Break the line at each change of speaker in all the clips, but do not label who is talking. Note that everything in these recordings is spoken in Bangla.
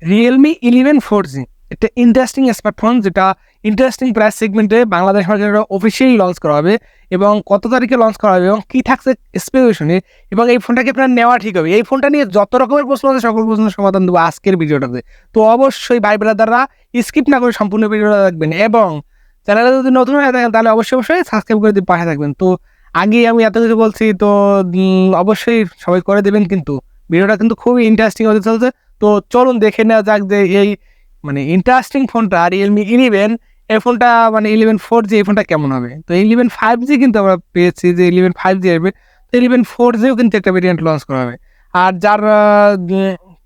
Realme 11 4G একটা ইন্টারেস্টিং স্মার্টফোন, যেটা ইন্টারেস্টিং প্রাইস সেগমেন্টে বাংলাদেশ সরকার অফিসিয়ালি লঞ্চ করা হবে এবং কত তারিখে লঞ্চ করা হবে এবং কী থাকছে স্পেসিফিকেশনে এবং এই ফোনটাকে আপনার নেওয়া ঠিক হবে। এই ফোনটা নিয়ে যত রকমের প্রশ্ন আছে সকল প্রশ্নের সমাধান দেবো আজকের ভিডিওটাতে। তো অবশ্যই ভাই ব্রাদাররা স্কিপ না করে সম্পূর্ণ ভিডিওটা দেখবেন এবং চ্যানেলে যদি নতুন হয়ে থাকেন তাহলে অবশ্যই সাবস্ক্রাইব করে দিয়ে পাশে থাকবেন। তো আগেই আমি এত কিছু বলছি, তো অবশ্যই সবাই করে দেবেন, কিন্তু ভিডিওটা কিন্তু খুবই ইন্টারেস্টিং হতে চলছে। তো চলুন দেখে নেওয়া যাক যে এই ইন্টারেস্টিং ফোনটা Realme 11, এই ফোনটা 11 4G, এই ফোনটা কেমন হবে। তো 11 5G কিন্তু আমরা পেয়েছি যে 11 5G আসবে, তো 11 4Gও কিন্তু একটা ভেরিয়েন্ট লঞ্চ করা হবে। আর যার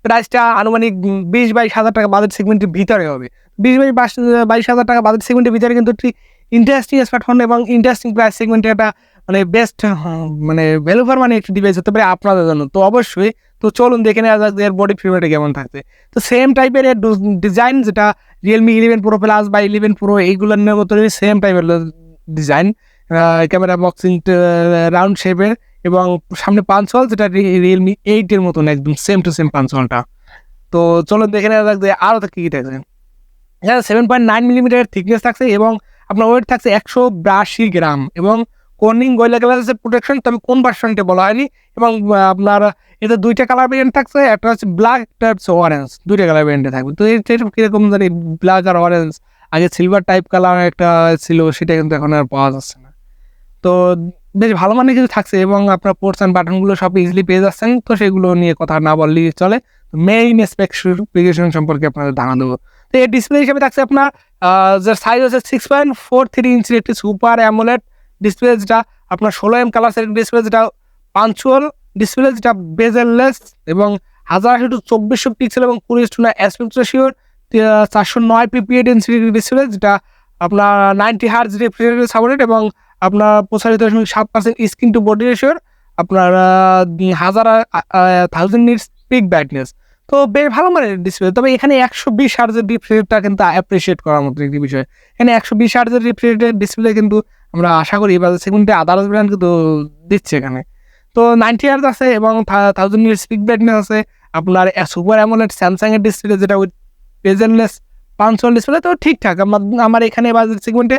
প্রাইসটা আনুমানিক 20-22 হাজার টাকা বাজেট সেগমেন্টের ভিতরে হবে। 20-22 হাজার টাকা বাজেট সেগমেন্টের ভিতরে কিন্তু একটি ইন্টারেস্টিং স্মার্টফোন এবং ইন্টারেস্টিং প্রাইস সেগমেন্টে একটা বেস্ট ভ্যালু ফর মানি একটি ডিভাইস হতে পারে আপনাদের জন্য। তো অবশ্যই তো চলুন দেখে নেওয়া যাক যে এর বডি ফিচারটা কেমন থাকছে। তো সেম টাইপের এর ডিজাইন, যেটা Realme 11 Pro Plus বা 11 Pro এইগুলোর মতো সেম টাইপের ডিজাইন, ক্যামেরা বক্সিং রাউন্ড শেপের এবং সামনে পাঞ্চ হল, যেটা Realme 8 এর মতন একদম সেম টু সেম পাঞ্চ হলটা। তো চলুন দেখে নেওয়া যাক যে আরও কী থাকছে। এখানে 7.9 মিলিমিটার থিকনেস থাকছে এবং আপনার ওয়েট থাকছে 182 গ্রাম এবং কর্নিং গরিলা গ্লাসের প্রোটেকশন, তবে কোন ভার্সনটা বলা হয়নি। এবং আপনার এতে দুইটা কালার ভেরিয়েন্ট থাকছে, একটা হচ্ছে ব্ল্যাক, একটা হচ্ছে অরেঞ্জ, দুইটা কালার ভেরিয়েন্টে থাকবে। তো এটা কীরকম জানি ব্ল্যাক আর অরেঞ্জ, আগে সিলভার টাইপ কালার একটা ছিল, সেটা কিন্তু এখন আর পাওয়া যাচ্ছে না। তো বেশ ভালো মানের কিছু থাকছে এবং আপনার পোর্টস অ্যান্ড বাটনগুলো সব ইজিলি পেয়ে যাচ্ছেন। তো সেগুলো নিয়ে কথা না বললেই চলে। মেইন স্পেসিফিকেশন সম্পর্কে আপনাদের ধারণা দেবো। তো এর ডিসপ্লে হিসেবে থাকছে আপনার যার সাইজ হচ্ছে 6.43 ইঞ্চির একটি সুপার অ্যামোলেড ডিসপ্লে, যেটা আপনার 16 কালার সেট ডিসপ্লে, যেটা পাঞ্চুয়াল ডিসপ্লে, যেটা বেজেললেস এবং 1080x2400 পিক্সেল এবং 20:9 অ্যাসপেক্ট রেশিওর 409 ppi ডেনসিটি ডিসপ্লে, যেটা আপনার 90 হার্জ রিফ্রেশ রেট সাপোর্টেড এবং আপনার 65.7% স্ক্রিন টু বডি রেশিওর আপনার 1000 নিটস পিক ব্রাইটনেস। তো বেশ ভালো মানের ডিসপ্লে। তবে এখানে 120 হার্জের রিফ্রেশটা কিন্তু অ্যাপ্রিসিয়েট করার মতো একটি বিষয়। এখানে 120 হার্জের রিফ্রেশের ডিসপ্লে কিন্তু আমরা আশা করি বা সেগুনটা আদার্স ব্র্যান্ড কিন্তু দিচ্ছে এখানে। তো 90 হার্জ আছে এবং 1000 নিটস পিক ব্রাইটনেস আছে। আপনার সুপার অ্যামোলেড স্যামসাংয়ের ডিসপ্লে, যেটা উইথ বেজেললেস পাঞ্চুয়াল ডিসপ্লে। তো ঠিকঠাক আমার এখানে বাজেট সেগমেন্টে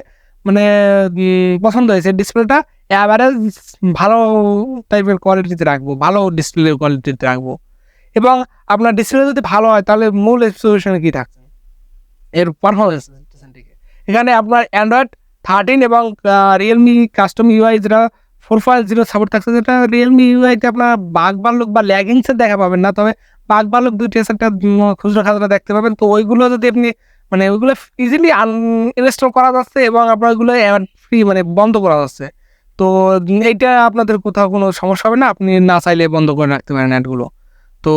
পছন্দ হয়েছে ডিসপ্লেটা। অ্যাভারেজ ভালো টাইপের কোয়ালিটিতে রাখবো, ভালো ডিসপ্লে কোয়ালিটিতে রাখবো। এবং আপনার ডিসপ্লে যদি ভালো হয় তাহলে মূল স্পেসিফিকেশনে কী থাকছে এর পারফরমেন্স। এখানে আপনার অ্যান্ড্রয়েড 13 এবং Realme কাস্টম ইউআই, যেটা 4.0 সাপোর্ট থাকছে, যেটা Realme ইউআইতে আপনার বাগ বাল্লুক বা ল্যাগিংসের দেখা পাবেন না, তবে বাগ বাল্লুক দুইটি একটা খুচরা খাতরা দেখতে পাবেন। তো ওইগুলো যদি আপনি ওইগুলো ইজিলি ইনস্টল করা যাচ্ছে এবং আপনার ওইগুলো ফ্রি বন্ধ করা যাচ্ছে। তো এইটা আপনাদের কোথাও কোনো সমস্যা হবে না, আপনি না চাইলে বন্ধ করে রাখতে পারেন অ্যাডগুলো। তো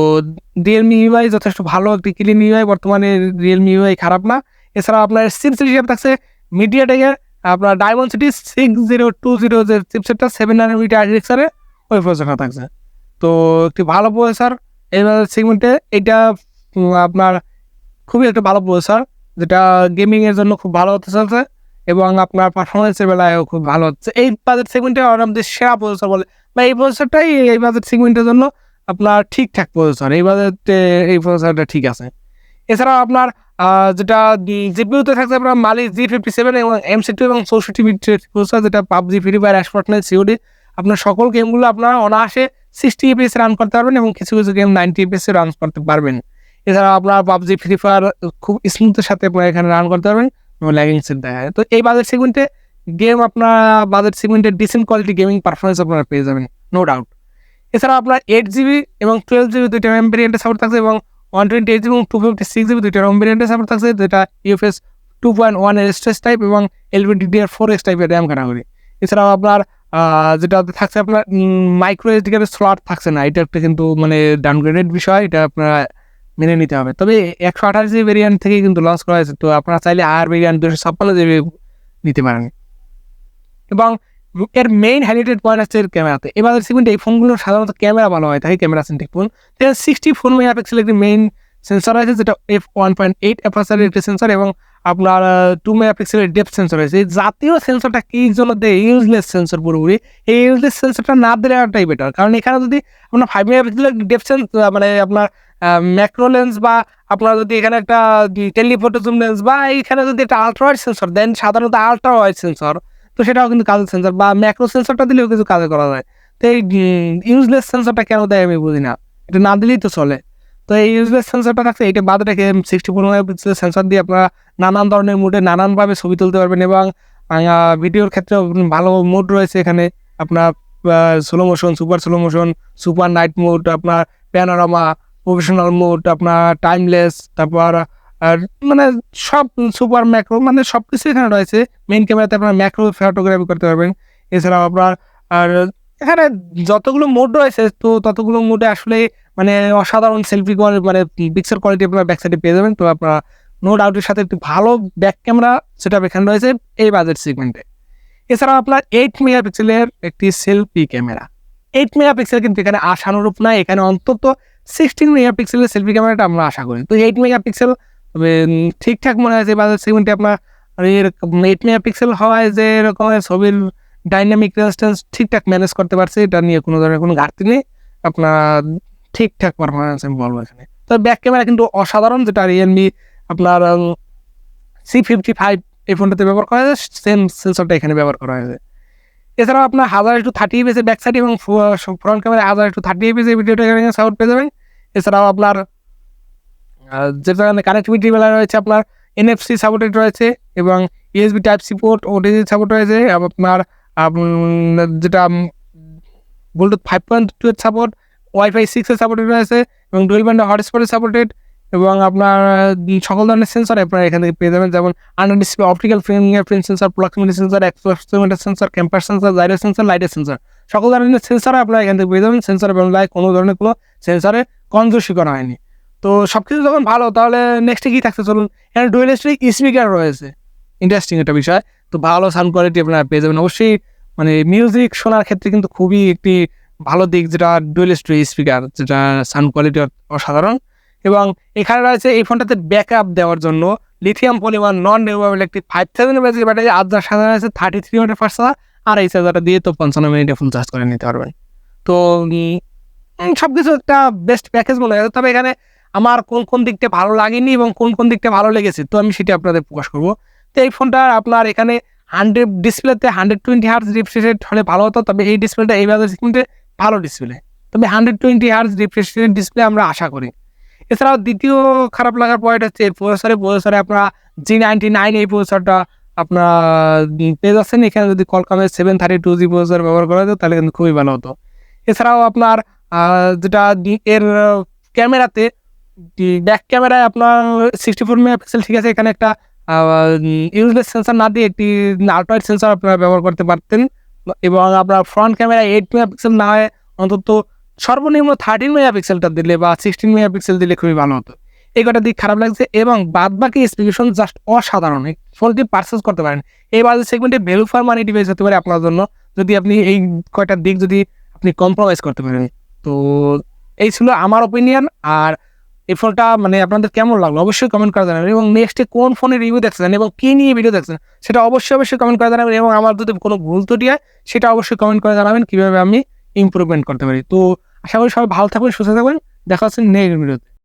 Realme ইউআই যথেষ্ট ভালো একটি ক্লিন ইউআই, বর্তমানে Realme ইউআই খারাপ না। এছাড়াও আপনার চিপসেট হিসেবে থাকছে মিডিয়াটেকের আপনার ডায়মন্ডসিটি 6020 যে চিপসেটটা 7 nanometer আর্কিটেকচারে ওই প্রসেসরটা থাকছে। তো একটি ভালো প্রসেসর এইবার সেগমেন্টে, এটা আপনার খুবই একটা ভালো প্রসেসর, যেটা গেমিংয়ের জন্য খুব ভালো হতে চলছে এবং আপনার পারফরমেন্সের বেলায়ও খুব ভালো হচ্ছে। এই বাজেট সেগমেন্টে আমাদের সেরা প্রসেসর বলে, বা এই প্রসেসরটাই এই বাজেট সেগমেন্টের জন্য আপনার ঠিকঠাক প্রসেসর, এই বাজেটে এই প্রসেসরটা ঠিক আছে। এছাড়াও আপনার যেটা জিপিইউতে থাকছে আপনার মালি G57 এবং M2 এবং 64 বিট প্রসেসর, যেটা PUBG, free fire, Fortnite, COD আপনার সকল গেমগুলো আপনারা অনায়াসে 60 FPS রান করতে পারবেন এবং কিছু কিছু গেম 90 FPS রান করতে পারবেন। এছাড়া আপনার পাবজি, ফ্রি ফায়ার খুব স্মুথের সাথে আপনারা এখানে রান করতে পারবেন এবং ল্যাগিংসের দেখায়। তো এই বাজেট সেগমেন্টে গেম আপনার বাজেট সেগমেন্টে ডিসেন্ট কোয়ালিটি গেমিং পারফরমেন্স আপনারা পেয়ে যাবেন, নো ডাউট। এছাড়া আপনার 8GB এবং 12GB দুইটা র্যাম ভেরিয়েন্টে সাপোর্ট থাকছে এবং 128GB এবং 256GB দুইটা র্যাম ভেরিয়েন্টে সাপোর্ট থাকছে, যেটা UFS 2.1 এর স্টোরেজ টাইপ এবং LPDDR4X টাইপের র্যাম ক্যাটাগরি। এছাড়াও আপনার যেটা থাকছে আপনার মাইক্রো এসডি কার্ডের স্লট থাকছে না, এটা একটা কিন্তু ডাউনগ্রেডেড বিষয়, এটা আপনারা মেনে নিতে হবে। তবে 128GB ভেরিয়েন্ট থেকেই কিন্তু লঞ্চ করা হয়েছে, তো আপনারা চাইলে আর ভেরিয়েন্ট 256GB নিতে পারেন। এবং এর মেইন হাইলাইটেড পয়েন্ট হচ্ছে এর ক্যামেরাতে। এবার সেগমেন্টে এই ফোনগুলোর সাধারণত ক্যামেরা ভালো হয়, তাই ক্যামেরা সেন্ট্রিক ফোন। 64 মেগাপিক্সেল একটি মেইন সেন্সর আছে, যেটা f1.8 অ্যাপারচারের একটি সেন্সর এবং আপনার 2 মেগাপিক্সেলের ডেপথ সেন্সর রয়েছে। এই জাতীয় সেন্সরটা কি জন্য দেয়? ইউজলেস সেন্সর পুরোপুরি। এই ইউজলেস সেন্সরটা না দিলে একটাই বেটার, কারণ এখানে যদি আপনার 5 মেগাপিক্সেলের ডেপথ মানে আপনার ম্যাক্রো লেন্স বা আপনার যদি এখানে একটা টেলিফোটো জুম লেন্স বা এখানে যদি একটা আলট্রা ওয়াইড সেন্সর দেন, সাধারণত আলট্রা ওয়াইড সেন্সর, তো সেটাও কিন্তু কাজের সেন্সর, বা ম্যাক্রো সেন্সরটা দিলেও কিছু কাজে করা যায়। তো এই ইউজলেস সেন্সরটা কেন দেয় আমি বুঝি না, এটা না দিলেই তো চলে। তো এই ইউজলেস সেন্সরটা থাকছে, এটা বাদ রেখে 64 মেগাপিক্সেলের সেন্সর দিয়ে আপনারা নানান ধরনের মুডে নানানভাবে ছবি তুলতে পারবেন, এবং ভিডিওর ক্ষেত্রেও ভালো মুড রয়েছে এখানে। আপনার slow motion, super slow motion, super night mode, আপনার প্যানোরামা, প্রফেশনাল মোড, আপনার টাইমলেস, তারপর আর মানে সব সুপার ম্যাক্রো, মানে সব কিছু এখানে রয়েছে। মেইন ক্যামেরাতে আপনার ম্যাক্রো ফটোগ্রাফি করতে পারবেন। এছাড়াও আপনার আর এখানে যতগুলো মোড রয়েছে, তো ততগুলো মোডে আসলে মানে অসাধারণ সেলফি মানে পিকচার কোয়ালিটি আপনার ব্যাক সাইডে পেয়ে যাবেন। তো আপনার নো ডাউটের সাথে একটি ভালো ব্যাক ক্যামেরা সেটা এখানে রয়েছে এই বাজেট সেগমেন্টে। এছাড়াও আপনার 8 মেগাপিক্সেলের একটি সেলফি ক্যামেরা। 8 মেগাপিক্সেল কিন্তু এখানে আশানুরূপ নয়, এখানে অন্তত 16 মেগাপিক্সেলের সেলফি ক্যামেরাটা আমরা আশা করি। তো 8 মেগাপিক্সেল তবে ঠিকঠাক মনে হয় যে বাজেট সেগমেন্টে আপনার 8 মেগাপিক্সেল হওয়ায় যে এরকম ছবির ডাইনামিক রেজিস্ট্যান্স ঠিকঠাক ম্যানেজ করতে পারছে, এটা নিয়ে কোনো ধরনের কোনো ঘাটতি নেই। আপনার ঠিকঠাক পারফরমেন্স আমি বলবো এখানে। তবে ব্যাক ক্যামেরা কিন্তু অসাধারণ, যেটা রিয়েলমি আপনার C55 এই ফোনটাতে ব্যবহার করা হয়েছে, সেম সেন্সরটা এখানে ব্যবহার করা হয়েছে। এছাড়াও আপনার 1080 এপিএস ব্যাক সাইড এবং ফ্রন্ট ক্যামেরা 1080 এপিএস ভিডিওটা এখানে সাপোর্ট পেয়ে যাবেন। এছাড়াও আপনার যেটা কানেক্টিভিটি বেলা রয়েছে, আপনার NFC সাপোর্টেড রয়েছে, এবং USB Type-C port, OTG support রয়েছে। আপনার যেটা ব্লুটুথ 5.2 এর সাপোর্ট, Wi-Fi 6 এর সাপোর্টেড রয়েছে, এবং ডুয়েল ব্যান্ড হটস্পটের সাপোর্টেড, এবং আপনার সকল ধরনের সেন্সর আপনারা এখান থেকে পেয়ে যাবেন, যেমন under display optical fingerprint sensor, proximity sensor, accelerometer sensor, ক্যাম্পার সেন্সর, জাইরো সেন্সর, লাইটের সেন্সর, সকল ধরনের সেন্সর আপনারা এখান থেকে পেয়ে যাবেন। সেন্সর এবং লাইট কোনো ধরনের কোনো সেন্সরে কনজুসি করা হয়নি। তো সব কিছু যখন ভালো, তাহলে নেক্সটে কী থাকছে চলুন। এখানে ডুয়েল স্পিকার রয়েছে, ইন্টারেস্টিং একটা বিষয়। তো ভালো সাউন্ড কোয়ালিটি আপনারা পেয়ে যাবেন অবশ্যই। মানে মিউজিক শোনার ক্ষেত্রে কিন্তু খুবই একটি ভালো দিক, যেটা ডুয়েল স্পিকার, যেটা সাউন্ড কোয়ালিটি অসাধারণ। এবং এখানে রয়েছে এই ফোনটাতে ব্যাকআপ দেওয়ার জন্য লিথিয়াম পলিমার নন রিমুভেবল একটি 5000 mAh ব্যাটারি, আর যার সাথে আছে 33 ওয়াটের ফাস্ট চার্জার, আর এই চার্জারটা দিয়ে তো 55 মিনিটে ফুল চার্জ করে নিতে পারবেন। তো সব কিছু একটা বেস্ট প্যাকেজ মনে হয়। তবে এখানে আমার কোন কোন দিকটা ভালো লাগেনি এবং কোন কোন দিকটা ভালো লেগেছে, তো আমি সেটা আপনাদের প্রকাশ করবো। তো এই ফোনটা আপনার এখানে 100 ডিসপ্লেতে 120 হার্জ রিফ্রেশ রেট হলে ভালো হতো, তবে এই ডিসপ্লেটা এই বাজার সেগমেন্টে ভালো ডিসপ্লে, তবে 120 হার্জ রিফ্রেশ রেট ডিসপ্লে আমরা আশা করি। এছাড়াও দ্বিতীয় খারাপ লাগার পয়েন্ট হচ্ছে প্রসেসরে আপনার G99 এই প্রসেসরটা আপনার পেয়ে যাচ্ছেন। এখানে যদি কলকামের 732G প্রসেসর ব্যবহার করা হতো তাহলে কিন্তু খুবই ভালো হতো। এছাড়াও আপনার যেটা এর ক্যামেরাতে ব্যাক ক্যামেরায় আপনার 64 মেগাপিক্সেল ঠিক আছে, এখানে একটা ইউজলেস সেন্সর না দিয়ে একটি আল্ট্রা সেন্সর আপনারা ব্যবহার করতে পারতেন, এবং আপনার ফ্রন্ট ক্যামেরা 8 মেগাপিক্সেল না হয় অন্তত সর্বনিম্ন 13 মেগাপিক্সেলটা দিলে বা 16 মেগাপিক্সেল দিলে খুবই ভালো হতো। এই কটা দিক খারাপ লাগছে, এবং বাদ বাকি স্পেসিফিকেশন জাস্ট অসাধারণ। এই ফোনটি পারচেস করতে পারেন, এই বাজেট সেগমেন্টে ভ্যালু ফর মানি ডিভাইস হতে পারে আপনার জন্য, যদি আপনি এই কয়টা দিক যদি আপনি কম্প্রোমাইজ করতে পারেন। তো এই ছিল আমার ওপিনিয়ন। আর এই ফোনটা মানে আপনাদের কেমন লাগলো অবশ্যই কমেন্ট করে জানাবেন, এবং নেক্সটে কোন ফোনের রিভিউ দেখছেন এবং কী নিয়ে ভিডিও দেখছেন সেটা অবশ্যই কমেন্ট করে জানাবেন, এবং আমার যদি কোনো ভুল ত্রুটি হয় সেটা অবশ্যই কমেন্ট করে জানাবেন কীভাবে আমি ইমপ্রুভমেন্ট করতে পারি। তো আশা করি সবাই ভালো থাকবেন, সুস্থ থাকবেন, দেখা হচ্ছে নেক্সট ভিডিওতে।